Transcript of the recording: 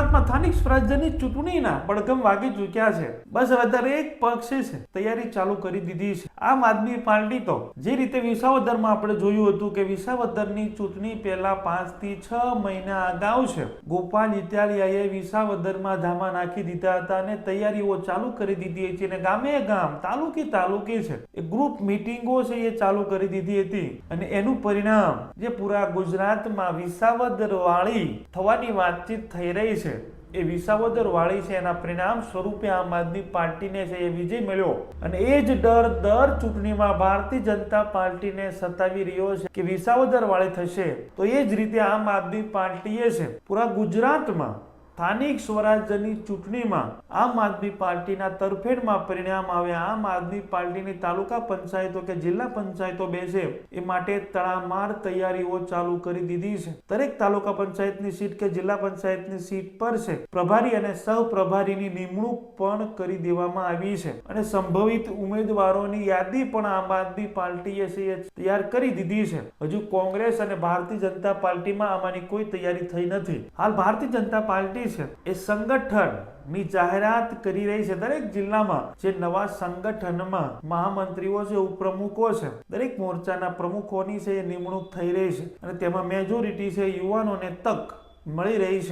ગુજરાતમાં સ્થાનિક સ્વરાજ્યની ચૂંટણીના પડઘમ વાગી ચૂક્યા છે। બસ હવે દરેક પક્ષે છે તૈયારી ચાલુ કરી દીધી છે। આમ આદમી પાર્ટી તો જે રીતે વિસાવદરમાં આપણે જોયું હતું કે વિસાવદરની ચૂંટણી પહેલા 5 થી 6 મહિના અગાઉ છે ગોપાલ ઇટાલિયાએ વિસાવદરમાં ધામા નાખી દીધા હતા અને તૈયારીઓ ચાલુ કરી દીધી હતી અને ગામે ગામ તાલુકે છે એ ગ્રુપ મીટિંગો છે એ ચાલુ કરી દીધી હતી અને એનું પરિણામ જે પૂરા ગુજરાતમાં વિસાવદર વાળી થવાની વાતચીત થઈ રહી છે એ વિસાવદર વાળી છે એના પરિણામ સ્વરૂપે આમ આદમી પાર્ટીને છે એ વિજય મળ્યો અને એ જ ડર દર ચૂંટણીમાં ભારતીય જનતા પાર્ટીને સતાવી રહ્યો છે કે વિસાવદર વાળી થશે તો એ જ રીતે આમ આદમી પાર્ટીએ છે પૂરા ગુજરાતમાં સ્થાનિક સ્વરાજ્યની ચૂંટણીમાં આમ આદમી પાર્ટીના તરફેણમાં પરિણામ આવે આમ આદમી પાર્ટીની તાલુકા પંચાયતો કે જિલ્લા પંચાયતો બેસે એ માટે તડામાર તૈયારીઓ ચાલુ કરી દીધી છે। દરેક તાલુકા પંચાયતની સીટ કે જિલ્લા પંચાયતની સીટ પર છે પ્રભારી અને સહપ્રભારીની નિમણૂક પણ કરી દેવામાં આવી છે અને સંભવિત ઉમેદવારોની યાદી પણ આમ આદમી પાર્ટીએ તૈયાર કરી દીધી છે। હજુ કોંગ્રેસ અને ભારતીય જનતા પાર્ટીમાં આમાંની કોઈ તૈયારી થઈ નથી। હાલ ભારતીય જનતા પાર્ટી એ સંગઠનની જાહેરાત કરી રહી છે। દરેક જિલ્લામાં જે નવા સંગઠનમાં મહામંત્રીઓ છે ઉપપ્રમુખો છે દરેક મોરચાના પ્રમુખોની છે એ નિમણૂક થઈ રહી છે અને તેમાં મેજોરિટી છે યુવાનોને તક મળી રહી છે।